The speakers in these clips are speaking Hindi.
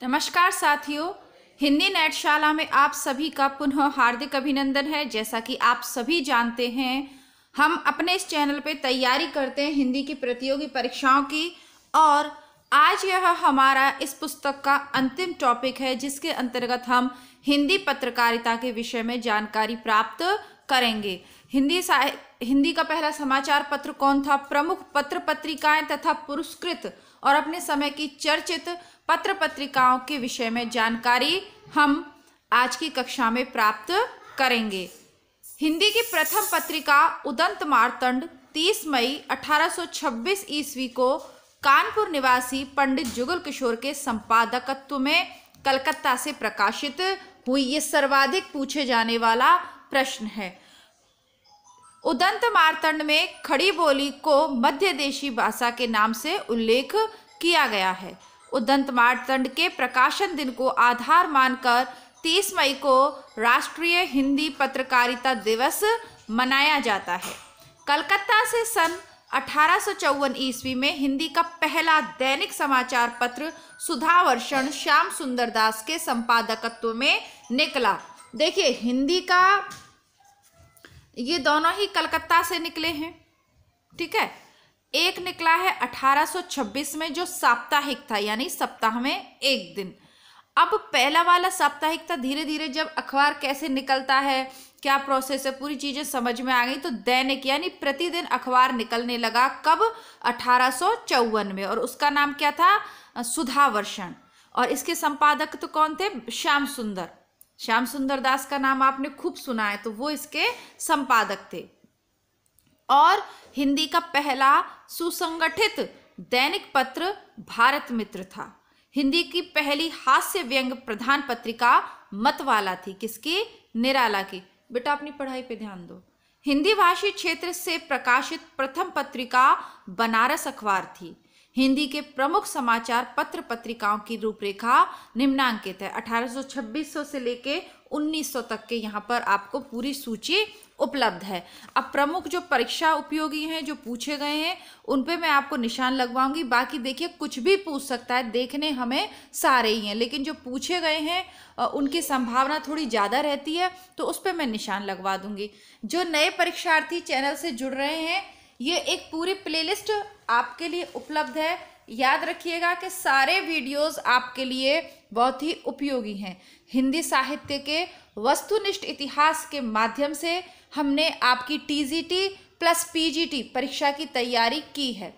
नमस्कार साथियों, हिंदी नेटशाला में आप सभी का पुनः हार्दिक अभिनंदन है। जैसा कि आप सभी जानते हैं, हम अपने इस चैनल पे तैयारी करते हैं हिंदी की प्रतियोगी परीक्षाओं की, और आज यह हमारा इस पुस्तक का अंतिम टॉपिक है जिसके अंतर्गत हम हिंदी पत्रकारिता के विषय में जानकारी प्राप्त करेंगे। हिंदी का पहला समाचार पत्र कौन था? प्रमुख पत्र पत्रिकाएं तथा पुरस्कृत और अपने समय की चर्चित पत्र पत्रिकाओं के विषय में जानकारी हम आज की कक्षा में प्राप्त करेंगे। हिंदी की प्रथम पत्रिका उदंत मार्तंड 30 मई 1826 ईस्वी को कानपुर निवासी पंडित जुगल किशोर के संपादकत्व में कलकत्ता से प्रकाशित हुई। ये सर्वाधिक पूछे जाने वाला प्रश्न है। उदंत मार्तंड में खड़ी बोली को मध्य देशी भाषा के नाम से उल्लेख किया गया है। उदंत मार्तंड के प्रकाशन दिन को आधार मानकर 30 मई को राष्ट्रीय हिंदी पत्रकारिता दिवस मनाया जाता है। कलकत्ता से सन 1854 ईस्वी में हिंदी का पहला दैनिक समाचार पत्र सुधावर्षण श्याम सुंदर दास के संपादकत्व में निकला। देखिए, हिंदी का ये दोनों ही कलकत्ता से निकले हैं, ठीक है। एक निकला है 1826 में जो साप्ताहिक था, यानी सप्ताह में एक दिन। अब पहला वाला साप्ताहिक था, धीरे धीरे जब अखबार कैसे निकलता है, क्या प्रोसेस है, पूरी चीजें समझ में आ गई तो दैनिक यानी प्रतिदिन अखबार निकलने लगा। कब? 1854 में। और उसका नाम क्या था? सुधावर्षण। और इसके संपादक तो कौन थे? श्याम सुंदर दास का नाम आपने खूब सुना है, तो वो इसके संपादक थे। और हिंदी का पहला सुसंगठित दैनिक पत्र भारत मित्र था। हिंदी की पहली हास्य व्यंग प्रधान पत्रिका मतवाला थी। किसकी? निराला की। बेटा अपनी पढ़ाई पे ध्यान दो। हिंदी भाषी क्षेत्र से प्रकाशित प्रथम पत्रिका बनारस अखबार थी। हिंदी के प्रमुख समाचार पत्र पत्रिकाओं की रूपरेखा निम्नांकित है। 1826 से लेके 1900 तक के यहाँ पर आपको पूरी सूची उपलब्ध है। अब प्रमुख जो परीक्षा उपयोगी हैं, जो पूछे गए हैं, उन पे मैं आपको निशान लगवाऊंगी। बाकी देखिए, कुछ भी पूछ सकता है, देखने हमें सारे ही हैं, लेकिन जो पूछे गए हैं उनकी संभावना थोड़ी ज़्यादा रहती है, तो उस पर मैं निशान लगवा दूंगी। जो नए परीक्षार्थी चैनल से जुड़ रहे हैं, ये एक पूरी प्लेलिस्ट आपके लिए उपलब्ध है। याद रखिएगा कि सारे वीडियोस आपके लिए बहुत ही उपयोगी हैं। हिंदी साहित्य के वस्तुनिष्ठ इतिहास के माध्यम से हमने आपकी टीजीटी प्लस पीजीटी परीक्षा की तैयारी की है।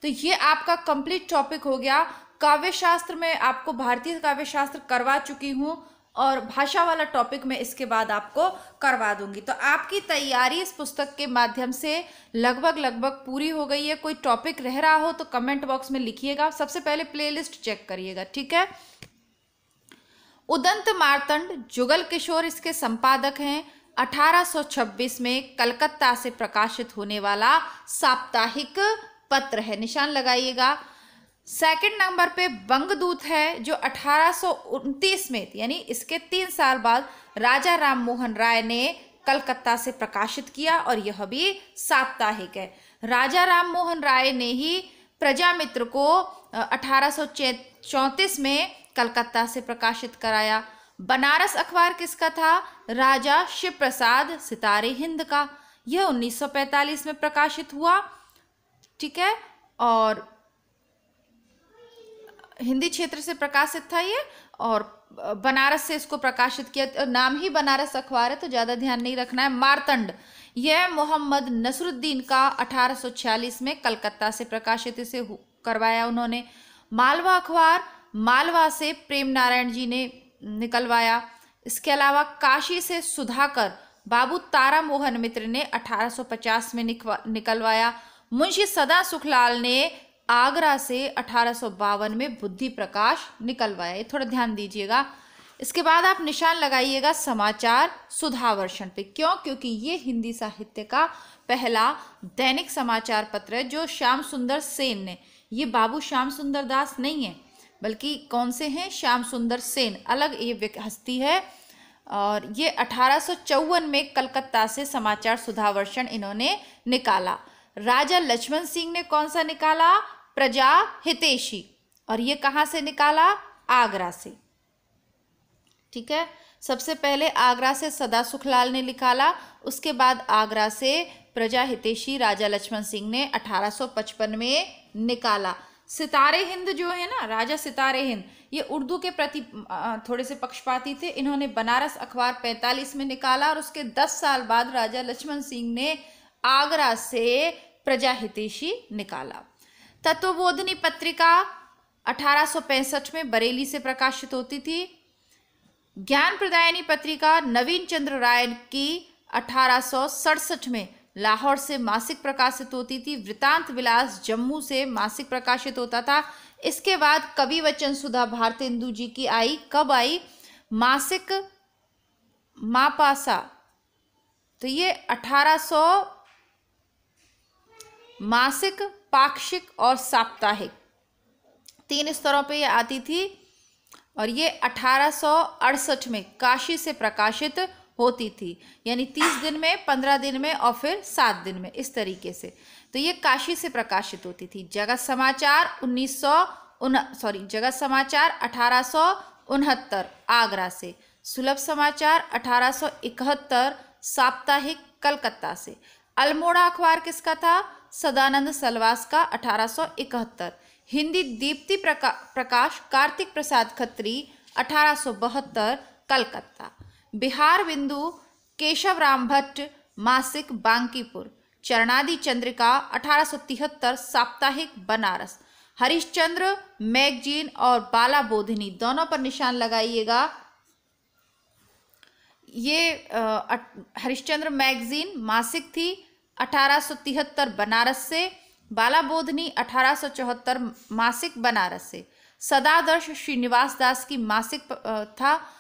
तो ये आपका कंप्लीट टॉपिक हो गया। काव्य शास्त्र में आपको भारतीय काव्य शास्त्र करवा चुकी हूँ, और भाषा वाला टॉपिक मैं इसके बाद आपको करवा दूंगी। तो आपकी तैयारी इस पुस्तक के माध्यम से लगभग पूरी हो गई है। कोई टॉपिक रह रहा हो तो कमेंट बॉक्स में लिखिएगा। सबसे पहले प्लेलिस्ट चेक करिएगा, ठीक है। उदंत मार्तंड जुगल किशोर इसके संपादक हैं। 1826 में कलकत्ता से प्रकाशित होने वाला साप्ताहिक पत्र है, निशान लगाइएगा। सेकंड नंबर पे बंगदूत है, जो 1829 में, यानी इसके 3 साल बाद राजा राम मोहन राय ने कलकत्ता से प्रकाशित किया, और यह भी साप्ताहिक है। राजा राम मोहन राय ने ही प्रजामित्र को 1834 में कलकत्ता से प्रकाशित कराया। बनारस अखबार किसका था? राजा शिव प्रसाद सितारे हिंद का। यह 1945 में प्रकाशित हुआ, ठीक है। और हिंदी क्षेत्र से प्रकाशित था ये, और बनारस से इसको प्रकाशित किया। नाम ही बनारस अखबार है तो ज़्यादा ध्यान नहीं रखना है। मार्तंड, यह मोहम्मद नसरुद्दीन का 1846 में कलकत्ता से प्रकाशित इसे करवाया उन्होंने। मालवा अखबार मालवा से प्रेम नारायण जी ने निकलवाया। इसके अलावा काशी से सुधाकर बाबू तारा मोहन मित्र ने 1850 में निकलवाया। मुंशी सदा सुखलाल ने आगरा से 1852 में बुद्धि प्रकाश निकलवाया। ये थोड़ा ध्यान दीजिएगा। इसके बाद आप निशान लगाइएगा समाचार सुधावर्षण पे। क्यों? क्योंकि ये हिंदी साहित्य का पहला दैनिक समाचार पत्र है जो श्याम सुंदर सेन ने, ये बाबू श्याम सुंदर दास नहीं है, बल्कि कौन से हैं? श्याम सुंदर सेन, अलग ये हस्ती है। और ये 1854 में कलकत्ता से समाचार सुधावर्षण इन्होंने निकाला। राजा लक्ष्मण सिंह ने कौन सा निकाला? प्रजा हितैषी। और ये कहाँ से निकाला? आगरा से। ठीक है, सबसे पहले आगरा से सदा सुखलाल ने निकाला, उसके बाद आगरा से प्रजा हितैषी राजा लक्ष्मण सिंह ने 1855 में निकाला। सितारे हिंद जो है ना, राजा सितारे हिंद, ये उर्दू के प्रति थोड़े से पक्षपाती थे। इन्होंने बनारस अखबार 45 में निकाला और उसके 10 साल बाद राजा लक्ष्मण सिंह ने आगरा से प्रजा हितैषी निकाला। तत्वबोधिनी पत्रिका 1865 में बरेली से प्रकाशित होती थी। ज्ञान प्रदायिनी पत्रिका नवीन चंद्र राय की 1867 में लाहौर से मासिक प्रकाशित होती थी। वृतांत विलास जम्मू से मासिक प्रकाशित होता था। इसके बाद कवि वचन सुधा भारतेंदु जी की आई, कब आई? मासिक मापासा, तो ये 1800 मासिक, पाक्षिक और साप्ताहिक 3 स्तरों पे ये आती थी और ये 1868 में काशी से प्रकाशित होती थी, यानी 30 दिन में, 15 दिन में और फिर 7 दिन में, इस तरीके से। तो ये काशी से प्रकाशित होती थी। जगत समाचार 1869 आगरा से। सुलभ समाचार 1871 साप्ताहिक कलकत्ता से। अल्मोड़ा अखबार किसका था? सदानंद सलवास का 1871। हिंदी दीप्ति प्रकाश कार्तिक प्रसाद खत्री 1872 कलकत्ता। बिहार बिंदु केशव राम भट्ट मासिक बांकीपुर। चरणादी चंद्रिका 1873 साप्ताहिक बनारस। हरिश्चंद्र मैगजीन और बाला बोधिनी दोनों पर निशान लगाइएगा। ये हरिश्चंद्र मैगजीन मासिक थी 1873 बनारस से। बाला बोधनी 1874 मासिक बनारस से। सदादर्श श्रीनिवास दास की मासिक था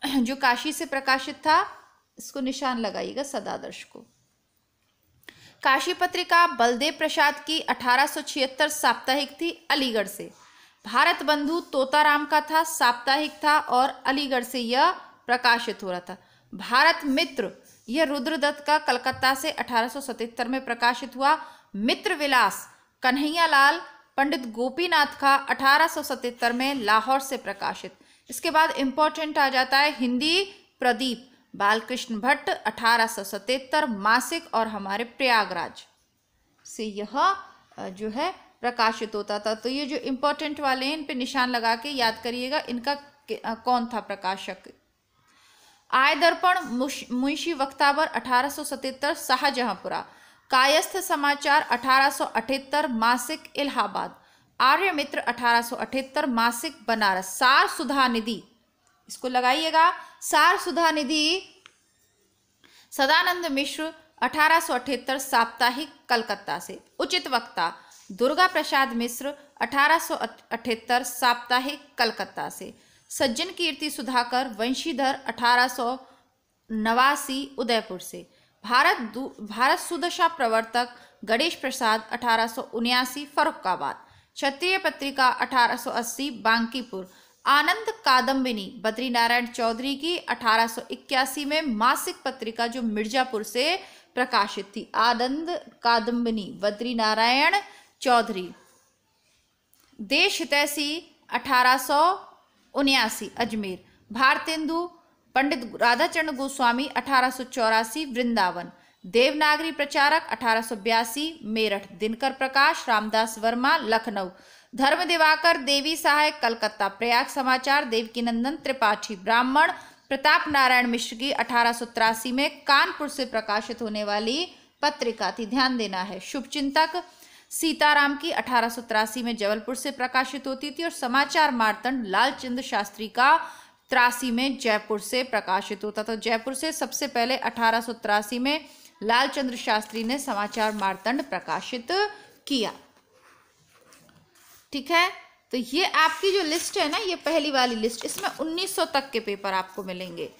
जो काशी से प्रकाशित था, इसको निशान लगाइएगा सदादर्श को। काशी पत्रिका बलदेव प्रसाद की 1876 साप्ताहिक थी, अलीगढ़ से। भारत बंधु तोताराम का था, साप्ताहिक था और अलीगढ़ से यह प्रकाशित हो रहा था। भारत मित्र, यह रुद्रदत्त का कलकत्ता से 1877 में प्रकाशित हुआ। मित्र विलास कन्हैया लाल पंडित गोपीनाथ का 1877 में लाहौर से प्रकाशित। इसके बाद इंपॉर्टेंट आ जाता है हिंदी प्रदीप बालकृष्ण भट्ट 1877 मासिक और हमारे प्रयागराज से यह जो है प्रकाशित होता था। तो ये जो इंपॉर्टेंट वाले हैं इन पे निशान लगा के याद करिएगा इनका कौन था प्रकाशक। आय दर्पण मुंशी वक्तावर 1877 शाहजहांपुरा। कायस्थ समाचार 1878 मासिक इलाहाबाद। आर्य मित्र 1878 मासिक बनारस। सार सुधा निधि, इसको लगाइएगा, सार सुधा निधि सदानंद मिश्र 1878 साप्ताहिक कलकत्ता से। उचित वक्ता दुर्गा प्रसाद मिश्र 1878 साप्ताहिक कलकत्ता से। सज्जन कीर्ति सुधाकर वंशीधर 1889 उदयपुर से। भारत सुदशा प्रवर्तक गणेश प्रसाद 1879 फर्रुखाबाद। क्षत्रिय पत्रिका 1880 बांकीपुर। आनंद कादम्बिनी बद्रीनारायण चौधरी की 1881 में मासिक पत्रिका जो मिर्जापुर से प्रकाशित थी। आनंद कादम्बिनी बद्रीनारायण चौधरी। देश हितैषी 1879 अजमेर। भारतेंदु पंडित राधाचरण गोस्वामी 1884 वृंदावन। देवनागरी प्रचारक 1882 मेरठ। दिनकर प्रकाश रामदास वर्मा लखनऊ। धर्म दिवाकर देवी सहायक कलकत्ता। प्रयाग समाचार देवकीनंदन त्रिपाठी। ब्राह्मण प्रताप नारायण मिश्र की 1883 में कानपुर से प्रकाशित होने वाली पत्रिका थी, ध्यान देना है। शुभचिंतक सीताराम की 1883 में जबलपुर से प्रकाशित होती थी और समाचार मार्तंड लालचंद्र शास्त्री का 83 में जयपुर से प्रकाशित होता था। जयपुर से सबसे पहले 1883 में लालचंद्र शास्त्री ने समाचार मार्तंड प्रकाशित किया। ठीक है, तो ये आपकी जो लिस्ट है ना, ये पहली वाली लिस्ट, इसमें 1900 तक के पेपर आपको मिलेंगे।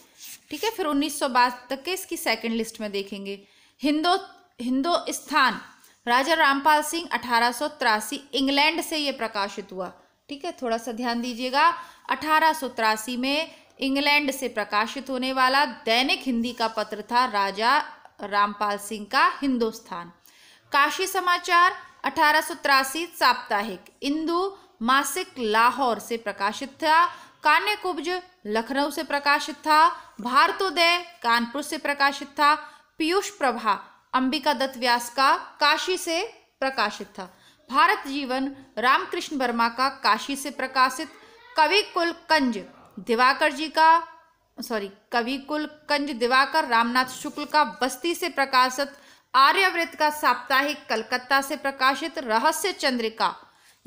ठीक है, फिर 1900 तक के इसकी सेकंड लिस्ट में देखेंगे। हिंदुस्तान राजा रामपाल सिंह 1883 इंग्लैंड से ये प्रकाशित हुआ। ठीक है, थोड़ा सा ध्यान दीजिएगा। 1883 में इंग्लैंड से प्रकाशित होने वाला दैनिक हिंदी का पत्र था राजा रामपाल सिंह का हिंदुस्तान। काशी समाचार 1883 साप्ताहिक। इंदु मासिक लाहौर से प्रकाशित था। कान्यकुब्ज लखनऊ से प्रकाशित था। भारतोदय कानपुर से प्रकाशित था। पीयूष प्रभा अंबिका दत्त व्यास का काशी से प्रकाशित था। भारत जीवन रामकृष्ण वर्मा का काशी से प्रकाशित। कवि कुल कंज दिवाकर रामनाथ शुक्ल का बस्ती से प्रकाशित। आर्यवृत्त का साप्ताहिक कलकत्ता से प्रकाशित। रहस्य चंद्रिका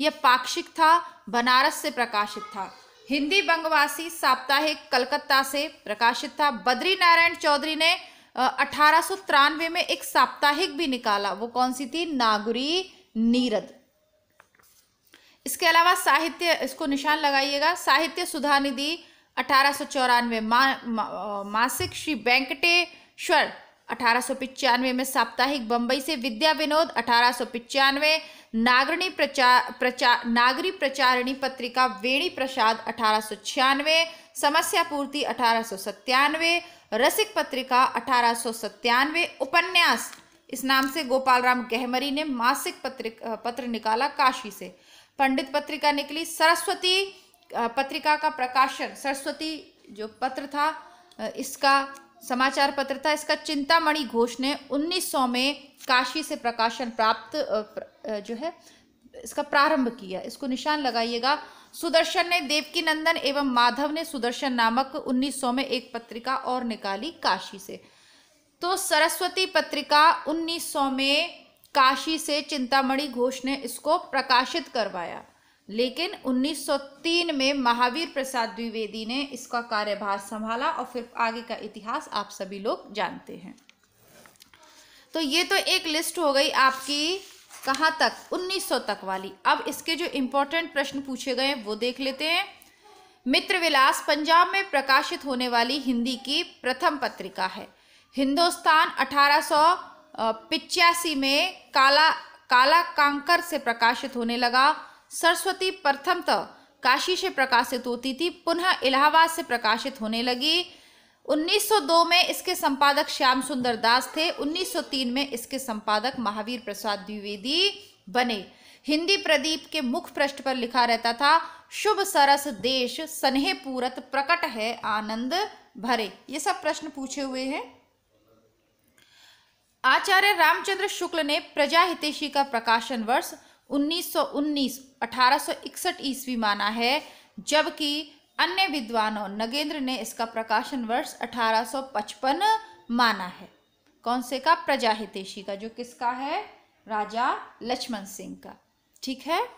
यह पाक्षिक था, बनारस से प्रकाशित था। हिंदी बंगवासी साप्ताहिक कलकत्ता से प्रकाशित था। बद्री नारायण चौधरी ने 1893 में एक साप्ताहिक भी निकाला, वो कौन सी थी? नागरी नीरद। इसके अलावा साहित्य, इसको निशान लगाइएगा, साहित्य सुधा निधि 1894 मासिक श्री वेंकटेश्वर 1895 में साप्ताहिक बंबई से। विद्या विनोद 1895। नागरी प्रचारिणी पत्रिका वेणी प्रसाद 1896। समस्या पूर्ति 1897। रसिक पत्रिका 1897। उपन्यास इस नाम से गोपाल राम गहमरी ने मासिक पत्र निकाला काशी से। पंडित पत्रिका निकली। सरस्वती पत्रिका का प्रकाशन, सरस्वती जो पत्र था इसका समाचार पत्र था, इसका चिंतामणि घोष ने 1900 में काशी से प्रकाशन प्राप्त जो है इसका प्रारंभ किया। इसको निशान लगाइएगा। सुदर्शन ने देवकी नंदन एवं माधव ने सुदर्शन नामक 1900 में एक पत्रिका और निकाली काशी से। तो सरस्वती पत्रिका 1900 में काशी से चिंतामणि घोष ने इसको प्रकाशित करवाया, लेकिन 1903 में महावीर प्रसाद द्विवेदी ने इसका कार्यभार संभाला और फिर आगे का इतिहास आप सभी लोग जानते हैं। तो ये तो एक लिस्ट हो गई आपकी, कहाँ तक? 1900 तक वाली। अब इसके जो इम्पोर्टेंट प्रश्न पूछे गए हैं वो देख लेते हैं। मित्रविलास पंजाब में प्रकाशित होने वाली हिंदी की प्रथम पत्रिका है। हिंदुस्तान 1885 में काला कांकर से प्रकाशित होने लगा। सरस्वती प्रथमतः काशी से प्रकाशित होती थी, पुनः इलाहाबाद से प्रकाशित होने लगी। 1902 में इसके संपादक श्याम सुंदर दास थे। 1903 में इसके संपादक महावीर प्रसाद द्विवेदी बने। हिंदी प्रदीप के मुख पृष्ठ पर लिखा रहता था, शुभ सरस देश सनेह पूरत प्रकट है आनंद भरे। ये सब प्रश्न पूछे हुए हैं। आचार्य रामचंद्र शुक्ल ने प्रजा हितैषी का प्रकाशन वर्ष 1919 1861 ईस्वी माना है, जबकि अन्य विद्वानों नगेंद्र ने इसका प्रकाशन वर्ष 1855 माना है। कौन से का? प्रजा हितैषी का, जो किसका है? राजा लक्ष्मण सिंह का। ठीक है।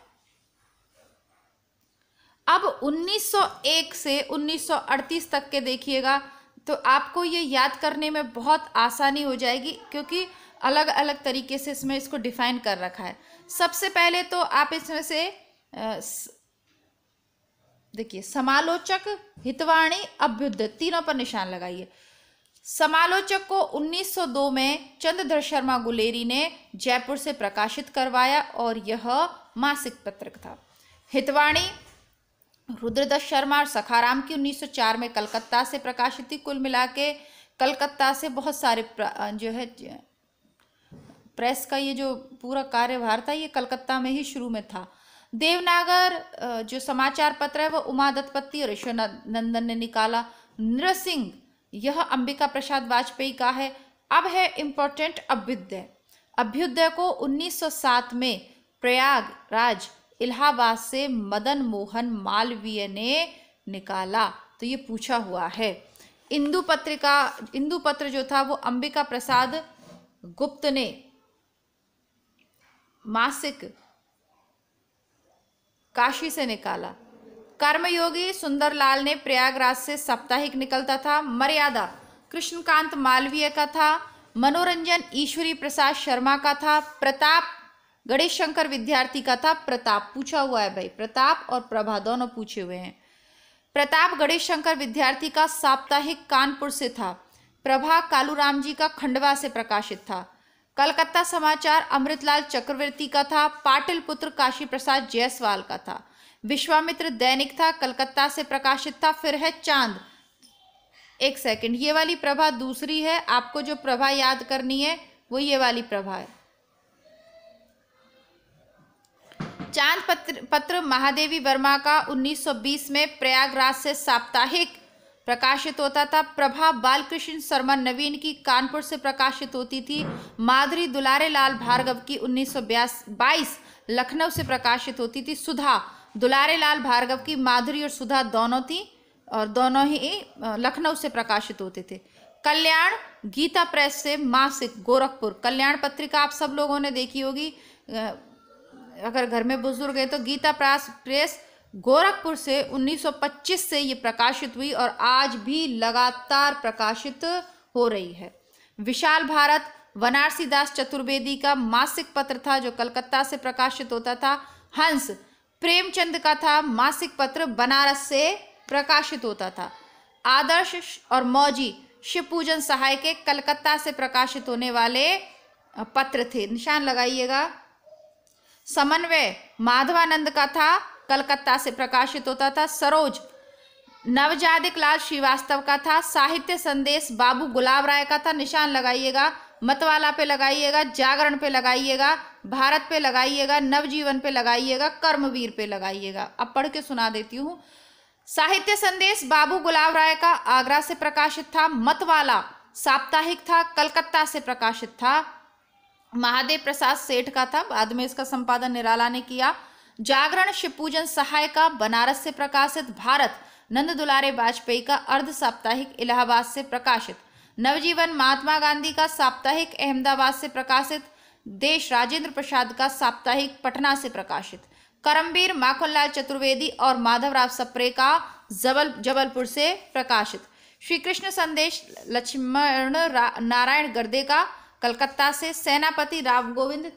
अब 1901 से 1938 तक के देखिएगा तो आपको ये याद करने में बहुत आसानी हो जाएगी, क्योंकि अलग अलग तरीके से इसमें इसको डिफाइन कर रखा है। सबसे पहले तो आप इसमें से देखिए, समालोचक, हितवाणी, अभ्युदय, तीनों पर निशान लगाइए। समालोचक को 1902 में चंद्रधर शर्मा गुलेरी ने जयपुर से प्रकाशित करवाया और यह मासिक पत्रक था। हितवाणी रुद्रदत्त शर्मा और सखाराम की 1904 में कलकत्ता से प्रकाशित थी। कुल मिला के कलकत्ता से बहुत सारे जो है प्रेस का ये जो पूरा कार्यभार था ये कलकत्ता में ही शुरू में था। देवनागर जो समाचार पत्र है वो उमा दत्तपति और ईश्वर नंदन ने निकाला। नृसिंह यह अंबिका प्रसाद वाजपेयी का है। अब है इम्पोर्टेंट अभ्युदय। अभ्युदय को 1907 में प्रयागराज इलाहाबाद से मदन मोहन मालवीय ने निकाला। तो ये पूछा हुआ है। इंदु पत्र जो था वो अंबिका प्रसाद गुप्त ने मासिक काशी से निकाला। कर्मयोगी सुंदरलाल ने प्रयागराज से साप्ताहिक निकलता था। मर्यादा कृष्णकांत मालवीय का था। मनोरंजन ईश्वरी प्रसाद शर्मा का था। प्रताप गणेश शंकर विद्यार्थी का था। प्रताप पूछा हुआ है भाई, प्रताप और प्रभा दोनों पूछे हुए हैं। प्रताप गणेश शंकर विद्यार्थी का साप्ताहिक कानपुर से था। प्रभा कालूराम जी का खंडवा से प्रकाशित था। कलकत्ता समाचार अमृतलाल चक्रवर्ती का था। पाटिल पुत्र काशी प्रसाद जायसवाल का था। विश्वामित्र दैनिक था, कलकत्ता से प्रकाशित था। फिर है चांद। एक सेकंड, ये वाली प्रभा दूसरी है। आपको जो प्रभा याद करनी है वो ये वाली प्रभा है। चांद पत्र महादेवी वर्मा का 1920 में प्रयागराज से साप्ताहिक प्रकाशित होता था। प्रभा बालकृष्ण शर्मा नवीन की कानपुर से प्रकाशित होती थी। माधुरी दुलारे लाल भार्गव की 1922 लखनऊ से प्रकाशित होती थी। सुधा दुलारे लाल भार्गव की माधुरी और सुधा दोनों थी और दोनों ही लखनऊ से प्रकाशित होते थे। कल्याण गीता प्रेस से मासिक गोरखपुर, कल्याण पत्रिका आप सब लोगों ने देखी होगी, अगर घर में बुजुर्ग है तो गीता प्रेस गोरखपुर से 1925 से ये प्रकाशित हुई और आज भी लगातार प्रकाशित हो रही है। विशाल भारत बनारसी दास चतुर्वेदी का मासिक पत्र था जो कलकत्ता से प्रकाशित होता था। हंस प्रेमचंद का था, मासिक पत्र बनारस से प्रकाशित होता था। आदर्श और मौजी शिव पूजन सहाय के कलकत्ता से प्रकाशित होने वाले पत्र थे, निशान लगाइएगा। समन्वय माधवानंद का था, कलकत्ता से प्रकाशित होता था। सरोज नवजादिक लाल श्रीवास्तव का था। साहित्य संदेश बाबू गुलाब राय का था, निशान लगाइएगा। मतवाला पे लगाइएगा, जागरण पे लगाइएगा, भारत पे लगाइएगा, नवजीवन पे लगाइएगा, कर्मवीर पे लगाइएगा। अब पढ़ के सुना देती हूँ। साहित्य संदेश बाबू गुलाब राय का आगरा से प्रकाशित था। मतवाला साप्ताहिक था, कलकत्ता से प्रकाशित था। महादेव प्रसाद सेठ का था, बाद में इसका संपादन निराला ने किया। जागरण शिवपूजन सहाय का बनारस से प्रकाशित। भारत नंद दुलारे वाजपेयी का अर्ध साप्ताहिक इलाहाबाद से प्रकाशित। नवजीवन महात्मा गांधी का साप्ताहिक अहमदाबाद से प्रकाशित। देश राजेंद्र प्रसाद का साप्ताहिक पटना से प्रकाशित। करमवीर माखनलाल चतुर्वेदी और माधवराव सप्रे का जबलपुर से प्रकाशित। श्री कृष्ण संदेश लक्ष्मण नारायण गर्दे का कलकत्ता से। सेनापति राव गोविंद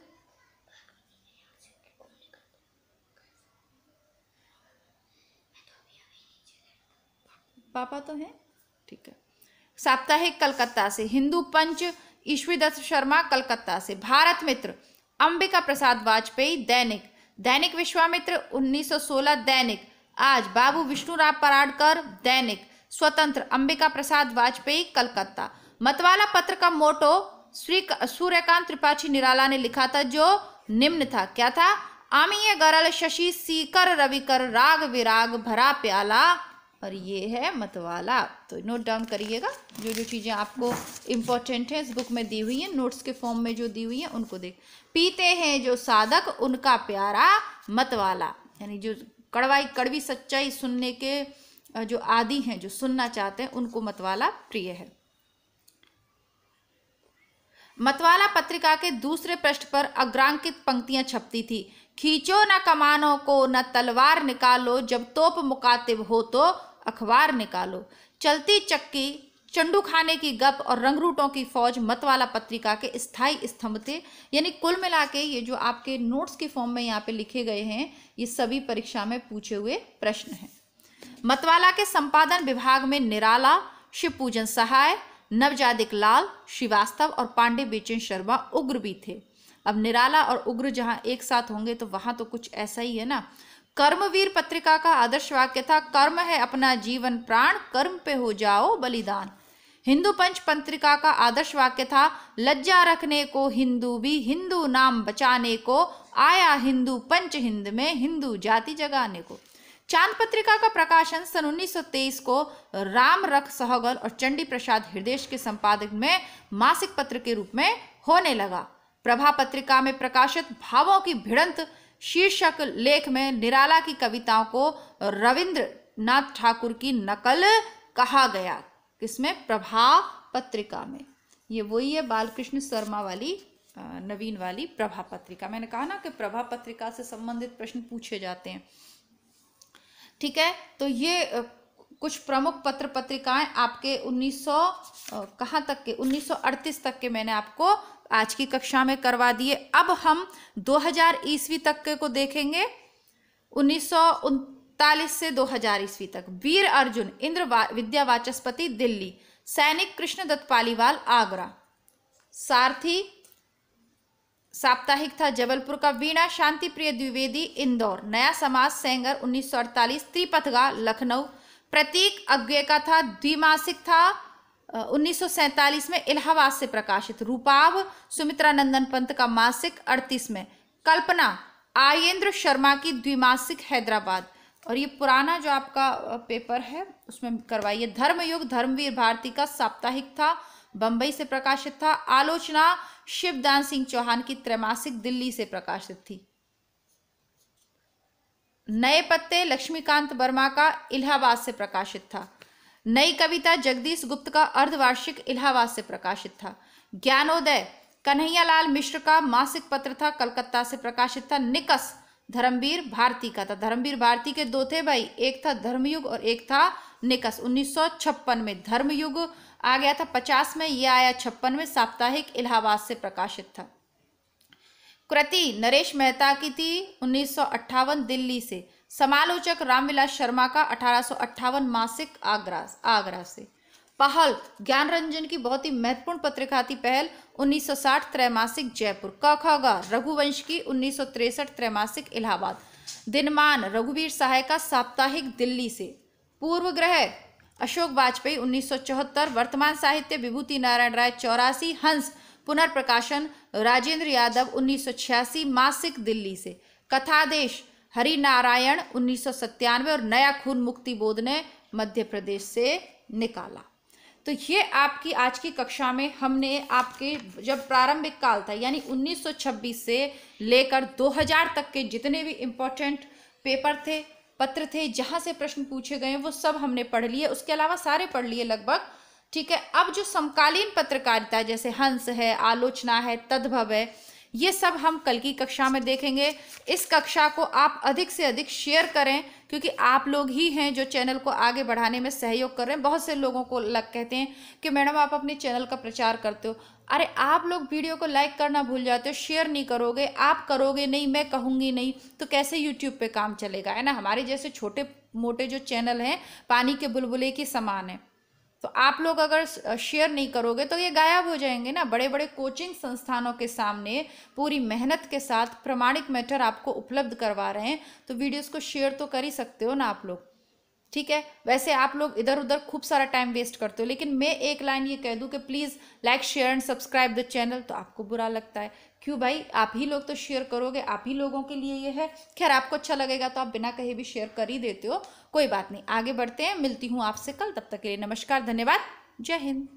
पापा तो हैं, ठीक है, साप्ताहिक कलकत्ता से। हिंदू पंच ईश्वी दत्त शर्मा कलकत्ता से। भारत मित्र अंबिका प्रसाद वाजपेयी दैनिक। दैनिक विश्वामित्र 1916 दैनिक आज बाबू विष्णुराव पराडकर दैनिक। स्वतंत्र अंबिका प्रसाद वाजपेयी कलकत्ता। मतवाला पत्र का मोटो श्री सूर्यकांत त्रिपाठी निराला ने लिखा था जो निम्न था। क्या था? आमीय गरल शशि सीकर रविकर राग विराग भरा प्याला, और ये है मतवाला। तो नोट डाउन करिएगा, जो जो चीज़ें आपको इम्पोर्टेंट है इस बुक में दी हुई है, नोट्स के फॉर्म में जो दी हुई है उनको देख। पीते हैं जो साधक उनका प्यारा मतवाला, यानी जो कड़वी सच्चाई सुनने के जो आदी हैं, जो सुनना चाहते हैं, उनको मतवाला प्रिय है। मतवाला पत्रिका के दूसरे पृष्ठ पर अग्रांकित पंक्तियां छपती थी। खींचो न कमानों को, न तलवार निकालो, जब तोप मुकातिब हो तो अखबार निकालो। चलती चक्की, चंडू खाने की गप और रंगरूटों की फौज मतवाला पत्रिका के स्थायी स्तंभ थे। यानी कुल मिला के ये जो आपके नोट्स के फॉर्म में यहाँ पे लिखे गए हैं, ये सभी परीक्षा में पूछे हुए प्रश्न हैं। मतवाला के संपादन विभाग में निराला, शिव पूजन सहाय, नवजादिक लाल श्रीवास्तव और पांडे बेचन शर्मा उग्र भी थे। अब निराला और उग्र जहां एक साथ होंगे तो वहां तो कुछ ऐसा ही है ना। कर्मवीर पत्रिका का आदर्श वाक्य था, कर्म है अपना जीवन प्राण, कर्म पे हो जाओ बलिदान। हिंदू पंच पत्रिका का आदर्श वाक्य था, लज्जा रखने को हिंदू भी, हिंदू नाम बचाने को आया हिंदू पंच हिंद में, हिंदू जाति जगाने को। चांद पत्रिका का प्रकाशन सन 1923 को राम रख सहगल और चंडी प्रसाद हृदय के संपादक में मासिक पत्र के रूप में होने लगा। प्रभा पत्रिका में प्रकाशित भावों की भिड़ंत शीर्षक लेख में निराला की कविताओं को रविंद्रनाथ ठाकुर की नकल कहा गया। किसमें? प्रभा पत्रिका में। ये वही है बालकृष्ण शर्मा वाली नवीन वाली प्रभा पत्रिका। मैंने कहा ना कि प्रभा पत्रिका से संबंधित प्रश्न पूछे जाते हैं, ठीक है। तो ये कुछ प्रमुख पत्र पत्रिकाएं आपके 1938 तक के मैंने आपको आज की कक्षा में करवा दिए। अब हम 2000 ईस्वी तक के को देखेंगे, 1939 से 2000 ईस्वी तक। वीर अर्जुन इंद्र विद्या वाचस्पति दिल्ली, सैनिक कृष्णदत्त पालीवाल आगरा। सारथी साप्ताहिक था जबलपुर का। वीणा शांति प्रिय द्विवेदी इंदौर। नया समाज सेंगर 1948। त्रिपथगा लखनऊ। प्रतीक अज्ञे का था, द्विमासिक था, 1947 में इलाहाबाद से प्रकाशित। रूपाव सुमित्रा नंदन पंत का मासिक 38 में। कल्पना आयेंद्र शर्मा की द्विमासिक हैदराबाद, और ये पुराना जो आपका पेपर है उसमें करवाइए। धर्मयुग धर्मवीर भारती का साप्ताहिक था, बंबई से प्रकाशित था। आलोचना शिवदान सिंह चौहान की त्रैमासिक, दिल्ली से प्रकाशित थी। नए पत्ते लक्ष्मीकांत वर्मा का इलाहाबाद से प्रकाशित था। नई कविता जगदीश गुप्त का अर्धवार्षिक इलाहाबाद से प्रकाशित था। ज्ञानोदय कन्हैयालाल मिश्र का मासिक पत्र था, कलकत्ता से प्रकाशित था। निकस धर्मवीर भारती का था। धर्मवीर भारती के दो थे भाई, एक था धर्मयुग और एक था निकस। 1956 में धर्मयुग आ गया था, 50 में, यह आया 56 में, साप्ताहिक इलाहाबाद से प्रकाशित था। कृति नरेश मेहता की थी, 1958, दिल्ली से। समालोचक रामविलास शर्मा का 1858 मासिक, आगरा से। पहल ज्ञान रंजन की बहुत ही महत्वपूर्ण पत्रिका थी पहल, 1960, त्रैमासिक, जयपुर। क ख ग रघुवंश की 1963 त्रैमासिक, इलाहाबाद। दिनमान रघुवीर सहाय का साप्ताहिक, दिल्ली से। पूर्व ग्रह अशोक वाजपेयी 1974, वर्तमान साहित्य विभूति नारायण राय 84, हंस पुनर्प्रकाशन राजेंद्र यादव 1986 मासिक, दिल्ली से। कथादेश हरिनारायण 1997 और नया खून मुक्ति बोध ने मध्य प्रदेश से निकाला। तो ये आपकी आज की कक्षा में हमने आपके जब प्रारंभिक काल था यानी 1926 से लेकर 2000 तक के जितने भी इम्पोर्टेंट पेपर थे, पत्र थे, जहां से प्रश्न पूछे गए वो सब हमने पढ़ लिए। उसके अलावा सारे पढ़ लिए लगभग, ठीक है। अब जो समकालीन पत्रकारिता जैसे हंस है, आलोचना है, तद्भव है, ये सब हम कल की कक्षा में देखेंगे। इस कक्षा को आप अधिक से अधिक शेयर करें, क्योंकि आप लोग ही हैं जो चैनल को आगे बढ़ाने में सहयोग कर रहे हैं। बहुत से लोगों को कहते हैं कि मैडम आप अपने चैनल का प्रचार करते हो। अरे आप लोग वीडियो को लाइक करना भूल जाते हो, शेयर नहीं करोगे, आप करोगे नहीं, मैं कहूँगी नहीं, तो कैसे यूट्यूब पे काम चलेगा, है ना। हमारे जैसे छोटे मोटे जो चैनल हैं पानी के बुलबुले के समान है, तो आप लोग अगर शेयर नहीं करोगे तो ये गायब हो जाएंगे ना। बड़े बड़े कोचिंग संस्थानों के सामने पूरी मेहनत के साथ प्रमाणिक मैटर आपको उपलब्ध करवा रहे हैं, तो वीडियोस को शेयर तो कर ही सकते हो ना आप लोग, ठीक है। वैसे आप लोग इधर उधर खूब सारा टाइम वेस्ट करते हो, लेकिन मैं एक लाइन ये कह दूं कि please like share and subscribe the channel, तो आपको बुरा लगता है। क्यों भाई, आप ही लोग तो शेयर करोगे, आप ही लोगों के लिए ये है। खैर आपको अच्छा लगेगा तो आप बिना कहे भी शेयर कर ही देते हो, कोई बात नहीं। आगे बढ़ते हैं, मिलती हूँ आपसे कल, तब तक के लिए नमस्कार, धन्यवाद, जय हिंद।